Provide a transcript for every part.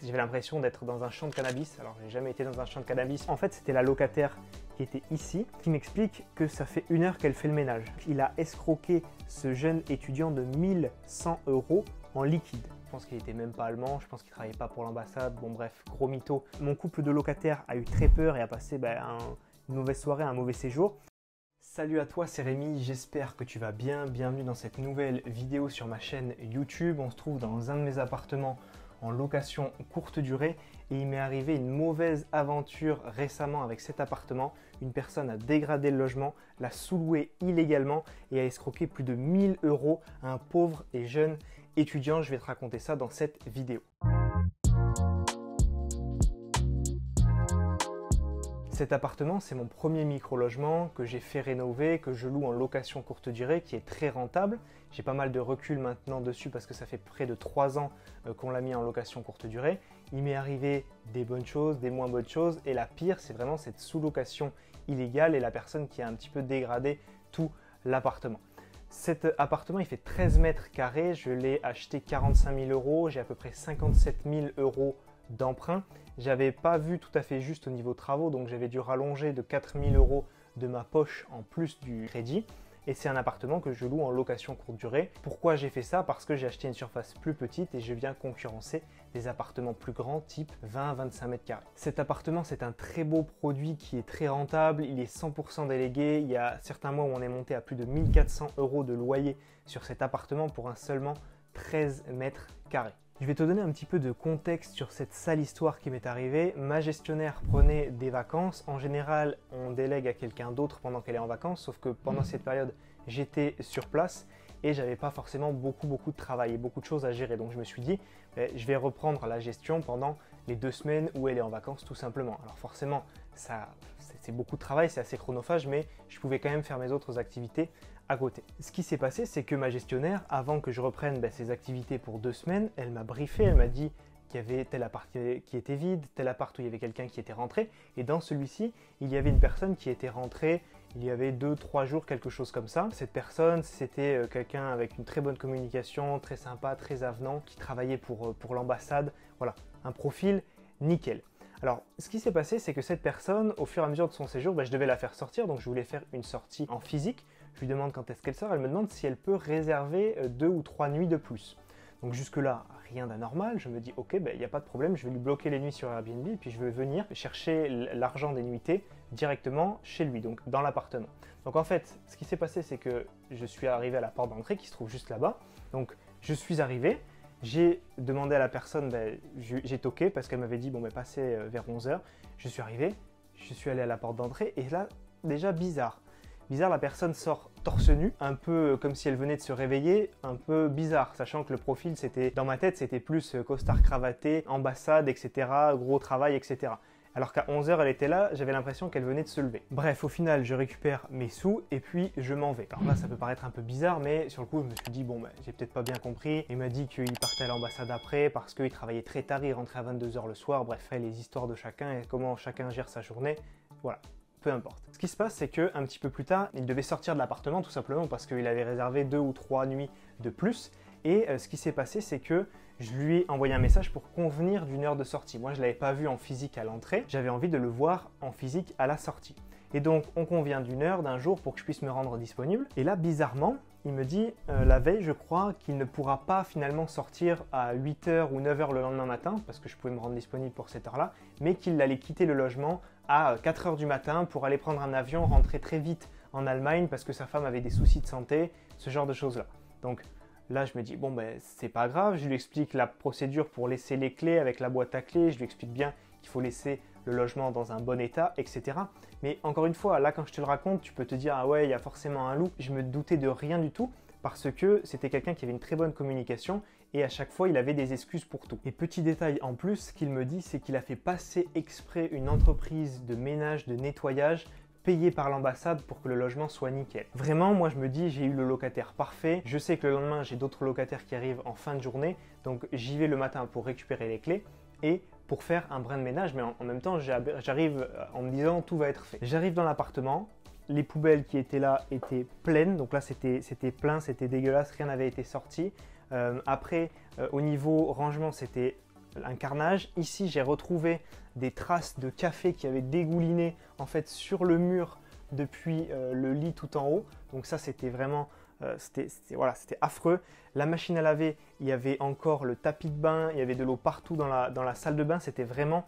J'avais l'impression d'être dans un champ de cannabis. Alors, j'ai jamais été dans un champ de cannabis. En fait, c'était la locataire qui était ici, qui m'explique que ça fait 1 heure qu'elle fait le ménage. Il a escroqué ce jeune étudiant de 1 100 € en liquide. Je pense qu'il n'était même pas allemand, je pense qu'il ne travaillait pas pour l'ambassade. Bon bref, gros mytho. Mon couple de locataires a eu très peur et a passé une mauvaise soirée, un mauvais séjour. Salut à toi, c'est Rémi, j'espère que tu vas bien. Bienvenue dans cette nouvelle vidéo sur ma chaîne YouTube. On se trouve dans un de mes appartements en location courte durée et il m'est arrivé une mauvaise aventure récemment avec cet appartement. Une personne a dégradé le logement, l'a sous-loué illégalement et a escroqué plus de 1 000 € à un pauvre et jeune étudiant. Je vais te raconter ça dans cette vidéo. Cet appartement, c'est mon premier micro-logement que j'ai fait rénover, que je loue en location courte durée, qui est très rentable. J'ai pas mal de recul maintenant dessus parce que ça fait près de 3 ans qu'on l'a mis en location courte durée. Il m'est arrivé des bonnes choses, des moins bonnes choses, et la pire, c'est vraiment cette sous-location illégale et la personne qui a un petit peu dégradé tout l'appartement. Cet appartement, il fait 13 mètres carrés, je l'ai acheté 45 000 €, j'ai à peu près 57 000 € d'emprunt. J'avais pas vu tout à fait juste au niveau travaux, donc j'avais dû rallonger de 4 000 € de ma poche en plus du crédit. Et c'est un appartement que je loue en location courte durée. Pourquoi j'ai fait ça? Parce que j'ai acheté une surface plus petite et je viens concurrencer des appartements plus grands, type 20-25 mètres carrés. Cet appartement, c'est un très beau produit qui est très rentable. Il est 100% délégué. Il y a certains mois où on est monté à plus de 1 400 € de loyer sur cet appartement pour un seulement 13 mètres carrés. Je vais te donner un petit peu de contexte sur cette sale histoire qui m'est arrivée. Ma gestionnaire prenait des vacances. En général, on délègue à quelqu'un d'autre pendant qu'elle est en vacances, sauf que pendant cette période, j'étais sur place et j'avais pas forcément beaucoup de travail et beaucoup de choses à gérer. Donc je me suis dit, je vais reprendre la gestion pendant les 2 semaines où elle est en vacances tout simplement. Alors forcément, c'est beaucoup de travail, c'est assez chronophage, mais je pouvais quand même faire mes autres activités à côté. Ce qui s'est passé, c'est que ma gestionnaire, avant que je reprenne ses activités pour 2 semaines, elle m'a briefé, elle m'a dit qu'il y avait tel appart qui était vide, tel appart où il y avait quelqu'un qui était rentré, et dans celui-ci, il y avait une personne qui était rentrée il y avait 2-3 jours, quelque chose comme ça. Cette personne, c'était quelqu'un avec une très bonne communication, très sympa, très avenant, qui travaillait pour l'ambassade. Voilà, un profil nickel. Alors, ce qui s'est passé, c'est que cette personne, au fur et à mesure de son séjour, je devais la faire sortir, donc je voulais faire une sortie en physique. Je lui demande quand est-ce qu'elle sort, elle me demande si elle peut réserver 2 ou 3 nuits de plus. Donc jusque-là, rien d'anormal, je me dis ok, il n'y a pas de problème, je vais lui bloquer les nuits sur Airbnb, et puis je vais venir chercher l'argent des nuitées directement chez lui, donc dans l'appartement. Donc en fait, ce qui s'est passé, c'est que je suis arrivé à la porte d'entrée qui se trouve juste là-bas. Donc je suis arrivé, j'ai demandé à la personne, j'ai toqué parce qu'elle m'avait dit passez vers 11 h. Je suis arrivé, je suis allé à la porte d'entrée et là, déjà bizarre. Bizarre, la personne sort torse nu, un peu comme si elle venait de se réveiller, un peu bizarre, sachant que le profil, dans ma tête, c'était plus costard cravaté, ambassade, etc., gros travail, etc. Alors qu'à 11 h, elle était là, j'avais l'impression qu'elle venait de se lever. Bref, au final, je récupère mes sous et puis je m'en vais. Alors là, ça peut paraître un peu bizarre, mais sur le coup, je me suis dit, j'ai peut-être pas bien compris. Il m'a dit qu'il partait à l'ambassade après parce qu'il travaillait très tard, il rentrait à 22 h le soir. Bref, les histoires de chacun et comment chacun gère sa journée. Voilà. Peu importe. Ce qui se passe, c'est qu'un petit peu plus tard, il devait sortir de l'appartement tout simplement parce qu'il avait réservé 2 ou 3 nuits de plus. Et ce qui s'est passé, c'est que je lui ai envoyé un message pour convenir d'une heure de sortie. Moi, je ne l'avais pas vu en physique à l'entrée. J'avais envie de le voir en physique à la sortie. Et donc, on convient d'une heure, d'un jour pour que je puisse me rendre disponible. Et là, bizarrement, il me dit la veille, je crois, qu'il ne pourra pas finalement sortir à 8 h ou 9 h le lendemain matin parce que je pouvais me rendre disponible pour cette heure-là, mais qu'il allait quitter le logement à 4 h du matin pour aller prendre un avion, rentrer très vite en Allemagne parce que sa femme avait des soucis de santé, ce genre de choses-là. Donc là, je me dis, c'est pas grave, je lui explique la procédure pour laisser les clés avec la boîte à clés, je lui explique bien qu'il faut laisser le logement dans un bon état, etc. Mais encore une fois, là, quand je te le raconte, tu peux te dire, ah ouais, il y a forcément un loup. Je me doutais de rien du tout parce que c'était quelqu'un qui avait une très bonne communication et à chaque fois, il avait des excuses pour tout. Et petit détail en plus, ce qu'il me dit, c'est qu'il a fait passer exprès une entreprise de ménage, de nettoyage, payé par l'ambassade pour que le logement soit nickel. Vraiment, moi je me dis, j'ai eu le locataire parfait. Je sais que le lendemain, j'ai d'autres locataires qui arrivent en fin de journée. Donc j'y vais le matin pour récupérer les clés et pour faire un brin de ménage. Mais en même temps, j'arrive en me disant, tout va être fait. J'arrive dans l'appartement. Les poubelles qui étaient là étaient pleines. Donc là, c'était plein, c'était dégueulasse. Rien n'avait été sorti. Après, au niveau rangement, c'était un carnage. Ici, j'ai retrouvé des traces de café qui avaient dégouliné en fait sur le mur depuis le lit tout en haut. Donc ça, c'était vraiment, voilà, c'était affreux. La machine à laver, il y avait encore le tapis de bain, il y avait de l'eau partout dans la salle de bain. C'était vraiment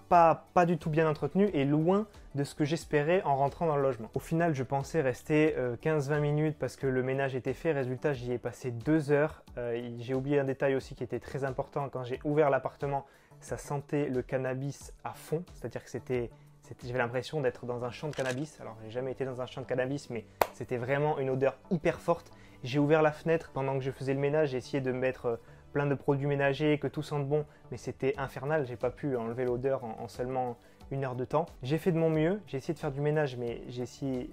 pas du tout bien entretenu et loin de ce que j'espérais en rentrant dans le logement. Au final, je pensais rester 15-20 minutes parce que le ménage était fait. Résultat, j'y ai passé 2 heures. J'ai oublié un détail aussi qui était très important. Quand j'ai ouvert l'appartement, ça sentait le cannabis à fond. C'est-à-dire que j'avais l'impression d'être dans un champ de cannabis. Alors, j'ai jamais été dans un champ de cannabis, mais c'était vraiment une odeur hyper forte. J'ai ouvert la fenêtre pendant que je faisais le ménage. J'ai essayé de mettre plein de produits ménagers, que tout sente bon, mais c'était infernal. J'ai pas pu enlever l'odeur en seulement 1 heure de temps. J'ai fait de mon mieux. J'ai essayé de faire du ménage, mais j'ai essayé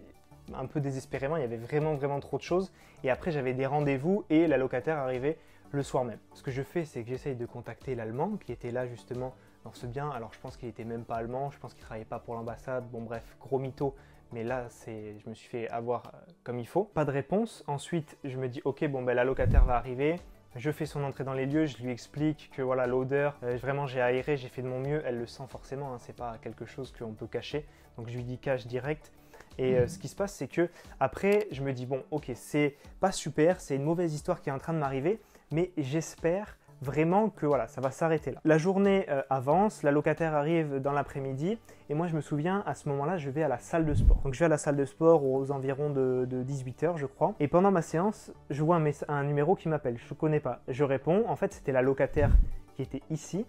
un peu désespérément. Il y avait vraiment trop de choses. Et après, j'avais des rendez-vous et la locataire arrivait le soir même. Ce que je fais, c'est que j'essaye de contacter l'Allemand qui était là justement dans ce bien. Alors, je pense qu'il était même pas allemand. Je pense qu'il travaillait pas pour l'ambassade. Bon, bref, gros mytho. Mais là, je me suis fait avoir comme il faut. Pas de réponse. Ensuite, je me dis, ok, bon, ben, la locataire va arriver. Je fais son entrée dans les lieux, je lui explique que voilà l'odeur, vraiment j'ai aéré, j'ai fait de mon mieux, elle le sent forcément, hein, c'est pas quelque chose qu'on peut cacher. Donc je lui dis cache direct. Et ce qui se passe, c'est que après, je me dis bon, ok, c'est pas super, c'est une mauvaise histoire qui est en train de m'arriver, mais j'espère vraiment que voilà, ça va s'arrêter là. La journée avance, la locataire arrive dans l'après-midi et moi je me souviens à ce moment-là je vais à la salle de sport. Donc je vais à la salle de sport aux environs de 18 h je crois et pendant ma séance je vois un numéro qui m'appelle, je ne connais pas. Je réponds, en fait c'était la locataire qui était ici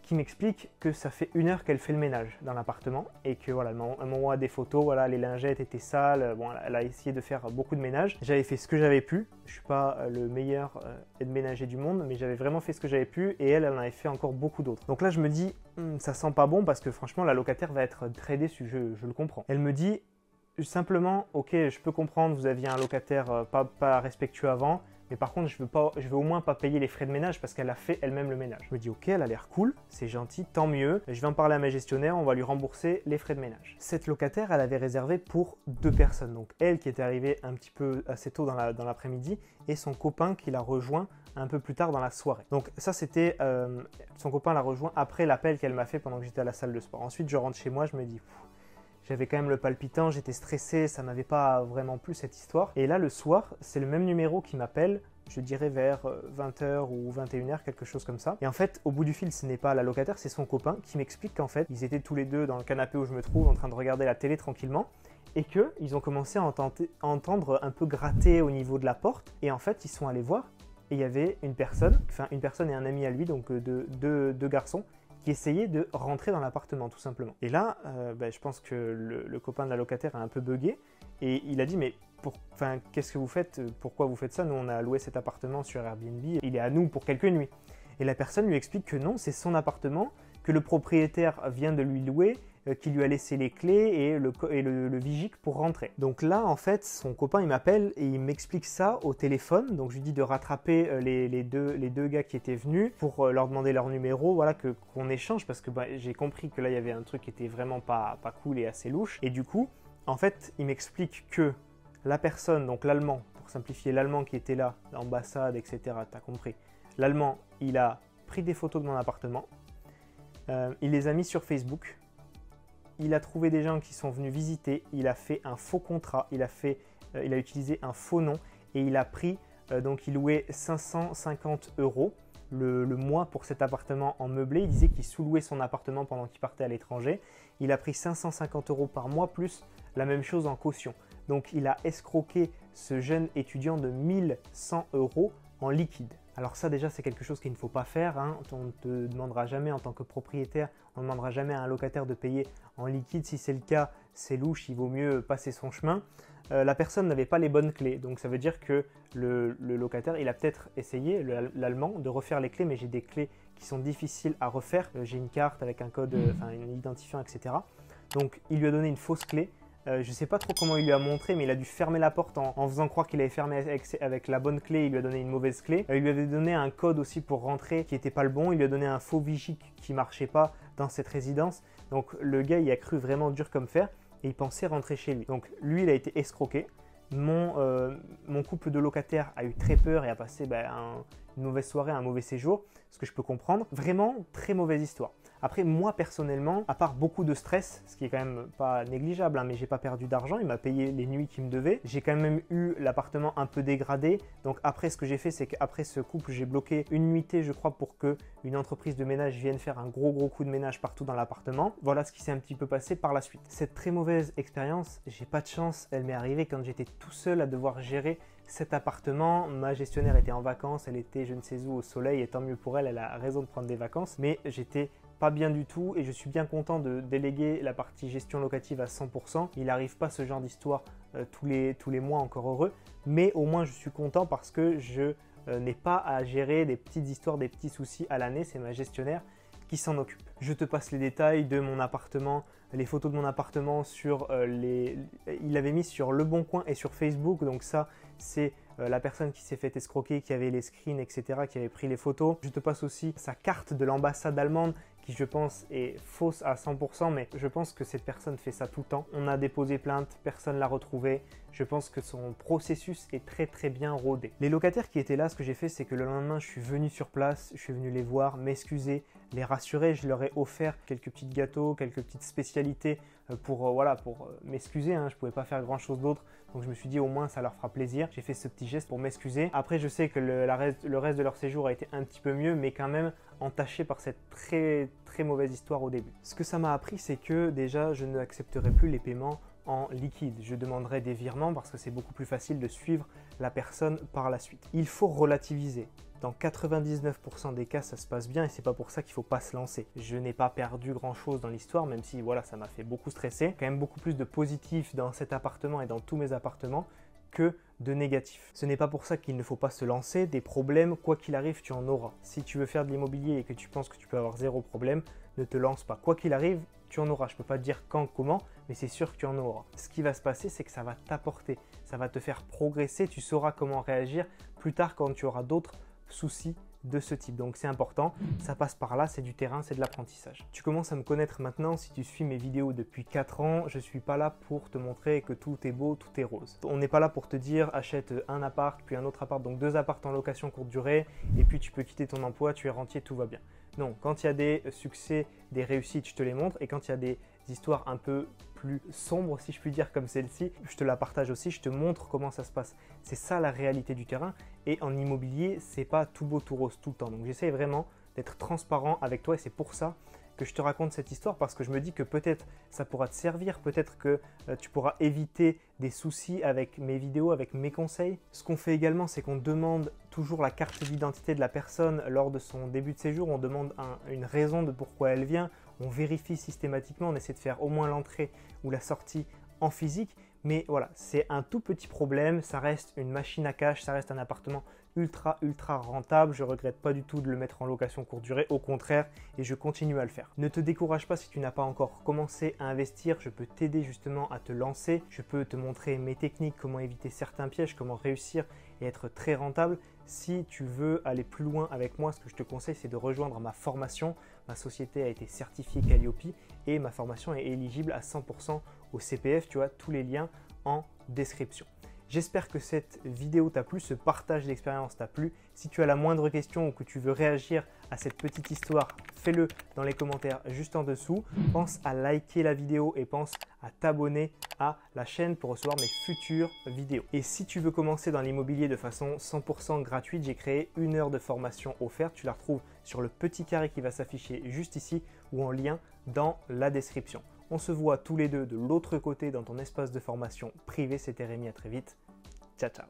qui m'explique que ça fait 1 heure qu'elle fait le ménage dans l'appartement et que voilà, elle m'envoie des photos, voilà, les lingettes étaient sales, bon, elle a essayé de faire beaucoup de ménage. J'avais fait ce que j'avais pu, je suis pas le meilleur aide-ménager du monde, mais j'avais vraiment fait ce que j'avais pu et elle en avait fait encore beaucoup d'autres. Donc là je me dis, ça sent pas bon parce que franchement la locataire va être très déçue, je le comprends. Elle me dit simplement, ok, je peux comprendre, vous aviez un locataire pas respectueux avant, mais par contre, je veux au moins pas payer les frais de ménage parce qu'elle a fait elle-même le ménage. Je me dis, ok, elle a l'air cool, c'est gentil, tant mieux. Je vais en parler à ma gestionnaire, on va lui rembourser les frais de ménage. Cette locataire, elle avait réservé pour 2 personnes. Donc elle qui était arrivée un petit peu assez tôt dans l'après-midi et son copain qui l'a rejoint un peu plus tard dans la soirée. Donc ça, c'était son copain l'a rejoint après l'appel qu'elle m'a fait pendant que j'étais à la salle de sport. Ensuite, je rentre chez moi, je me dis... J'avais quand même le palpitant, j'étais stressé, ça m'avait pas vraiment plu cette histoire. Et là, le soir, c'est le même numéro qui m'appelle, je dirais vers 20 h ou 21 h, quelque chose comme ça. Et en fait, au bout du fil, ce n'est pas la locataire, c'est son copain qui m'explique qu'en fait, ils étaient tous les deux dans le canapé où je me trouve, en train de regarder la télé tranquillement. Et qu'ils ont commencé à entendre un peu gratter au niveau de la porte. Et en fait, ils sont allés voir. Et il y avait une personne et un ami à lui, donc deux garçons, qui essayait de rentrer dans l'appartement tout simplement. Et là, je pense que le copain de la locataire a un peu bugué et il a dit mais qu'est-ce que vous faites? Pourquoi vous faites ça? Nous on a loué cet appartement sur Airbnb, il est à nous pour quelques nuits. Et la personne lui explique que non, c'est son appartement, que le propriétaire vient de lui louer, qui lui a laissé les clés et le vigique pour rentrer. Donc là, en fait, son copain, il m'appelle et il m'explique ça au téléphone. Donc je lui dis de rattraper les deux gars qui étaient venus pour leur demander leur numéro, voilà, qu'on échange parce que j'ai compris que là, il y avait un truc qui était vraiment pas cool et assez louche. Et du coup, en fait, il m'explique que la personne, donc l'Allemand, pour simplifier, l'Allemand qui était là, l'ambassade, etc., t'as compris, l'Allemand, il a pris des photos de mon appartement, il les a mis sur Facebook. Il a trouvé des gens qui sont venus visiter, il a fait un faux contrat, il a utilisé un faux nom et il a pris, donc il louait 550 € le mois pour cet appartement en meublé. Il disait qu'il sous-louait son appartement pendant qu'il partait à l'étranger. Il a pris 550 € par mois plus la même chose en caution. Donc il a escroqué ce jeune étudiant de 1100 € en liquide. Alors ça déjà c'est quelque chose qu'il ne faut pas faire, hein. On ne te demandera jamais en tant que propriétaire, on ne demandera jamais à un locataire de payer en liquide. Si c'est le cas, c'est louche, il vaut mieux passer son chemin. La personne n'avait pas les bonnes clés, donc ça veut dire que le locataire, il a peut-être essayé, l'Allemand, de refaire les clés, mais j'ai des clés qui sont difficiles à refaire. J'ai une carte avec un code, un identifiant, etc. Donc il lui a donné une fausse clé. Je ne sais pas trop comment il lui a montré, mais il a dû fermer la porte en faisant croire qu'il avait fermé avec la bonne clé. Il lui a donné une mauvaise clé. Il lui avait donné un code aussi pour rentrer qui n'était pas le bon. Il lui a donné un faux vigique qui ne marchait pas dans cette résidence. Donc le gars, il a cru vraiment dur comme fer et il pensait rentrer chez lui. Donc lui, il a été escroqué. mon couple de locataires a eu très peur et a passé une mauvaise soirée, un mauvais séjour, ce que je peux comprendre. Vraiment, très mauvaise histoire. Après, moi personnellement, à part beaucoup de stress, ce qui est quand même pas négligeable, hein, mais j'ai pas perdu d'argent, il m'a payé les nuits qu'il me devait. J'ai quand même eu l'appartement un peu dégradé. Donc après, ce que j'ai fait, c'est qu'après ce couple, j'ai bloqué une nuitée, je crois, pour que une entreprise de ménage vienne faire un gros coup de ménage partout dans l'appartement. Voilà ce qui s'est un petit peu passé par la suite. Cette très mauvaise expérience, j'ai pas de chance, elle m'est arrivée quand j'étais tout seul à devoir gérer cet appartement. Ma gestionnaire était en vacances, elle était je ne sais où au soleil et tant mieux pour elle, elle a raison de prendre des vacances. Mais j'étais pas bien du tout et je suis bien content de déléguer la partie gestion locative à 100%. Il n'arrive pas ce genre d'histoire tous les mois, encore heureux, mais au moins je suis content parce que je n'ai pas à gérer des petites histoires, des petits soucis à l'année, c'est ma gestionnaire qui s'en occupe. Je te passe les détails de mon appartement, les photos de mon appartement il avait mis sur Le Bon Coin et sur Facebook, donc ça c'est la personne qui s'est fait escroquer, qui avait les screens, etc., qui avait pris les photos. Je te passe aussi sa carte de l'ambassade allemande qui je pense est fausse à 100%, mais je pense que cette personne fait ça tout le temps. On a déposé plainte, personne ne l'a retrouvé. Je pense que son processus est très bien rodé. Les locataires qui étaient là, ce que j'ai fait, c'est que le lendemain, je suis venu sur place, je suis venu les voir, m'excuser, les rassurer. Je leur ai offert quelques petits gâteaux, quelques petites spécialités pour m'excuser. Hein. Je ne pouvais pas faire grand chose d'autre. Donc je me suis dit au moins ça leur fera plaisir. J'ai fait ce petit geste pour m'excuser. Après je sais que le reste de leur séjour a été un petit peu mieux, mais quand même entaché par cette très mauvaise histoire au début. Ce que ça m'a appris, c'est que déjà je n'accepterai plus les paiements en liquide. Je demanderai des virements parce que c'est beaucoup plus facile de suivre la personne par la suite. Il faut relativiser. Dans 99% des cas, ça se passe bien et c'est pas pour ça qu'il faut pas se lancer. Je n'ai pas perdu grand chose dans l'histoire, même si voilà, ça m'a fait beaucoup stresser. Quand même beaucoup plus de positifs dans cet appartement et dans tous mes appartements que de négatifs. Ce n'est pas pour ça qu'il ne faut pas se lancer. Des problèmes, quoi qu'il arrive, tu en auras. Si tu veux faire de l'immobilier et que tu penses que tu peux avoir zéro problème, ne te lance pas. Quoi qu'il arrive, tu en auras. Je ne peux pas te dire quand, comment, mais c'est sûr que tu en auras. Ce qui va se passer, c'est que ça va t'apporter, ça va te faire progresser. Tu sauras comment réagir plus tard quand tu auras d'autres soucis de ce type. Donc c'est important, ça passe par là, c'est du terrain, c'est de l'apprentissage. Tu commences à me connaître maintenant, si tu suis mes vidéos depuis 4 ans, je ne suis pas là pour te montrer que tout est beau, tout est rose. On n'est pas là pour te dire achète un appart, puis un autre appart, donc 2 apparts en location courte durée, et puis tu peux quitter ton emploi, tu es rentier, tout va bien. Non, quand il y a des succès, des réussites, je te les montre, et quand il y a des histoires un peu plus sombres, si je puis dire, comme celle-ci, je te la partage aussi, je te montre comment ça se passe. C'est ça la réalité du terrain, et en immobilier, c'est pas tout beau, tout rose tout le temps. Donc j'essaie vraiment d'être transparent avec toi, et c'est pour ça que je te raconte cette histoire, parce que je me dis que peut-être ça pourra te servir, peut-être que tu pourras éviter des soucis avec mes vidéos, avec mes conseils. Ce qu'on fait également, c'est qu'on demande toujours la carte d'identité de la personne lors de son début de séjour. On demande une raison de pourquoi elle vient. On vérifie systématiquement, on essaie de faire au moins l'entrée ou la sortie en physique. Mais voilà, c'est un tout petit problème, ça reste une machine à cash, ça reste un appartement ultra rentable. Je ne regrette pas du tout de le mettre en location courte durée, au contraire, et je continue à le faire. Ne te décourage pas si tu n'as pas encore commencé à investir, je peux t'aider justement à te lancer, je peux te montrer mes techniques, comment éviter certains pièges, comment réussir et être très rentable. Si tu veux aller plus loin avec moi, ce que je te conseille, c'est de rejoindre ma formation. Ma société a été certifiée Calliope et ma formation est éligible à 100% au CPF. Tu as tous les liens en description. J'espère que cette vidéo t'a plu, ce partage d'expérience t'a plu. Si tu as la moindre question ou que tu veux réagir à cette petite histoire, fais-le dans les commentaires juste en dessous. Pense à liker la vidéo et pense à t'abonner à la chaîne pour recevoir mes futures vidéos. Et si tu veux commencer dans l'immobilier de façon 100% gratuite, j'ai créé 1 heure de formation offerte. Tu la retrouves sur le petit carré qui va s'afficher juste ici ou en lien dans la description. On se voit tous les deux de l'autre côté dans ton espace de formation privé. C'était Rémi, à très vite. Ciao, ciao.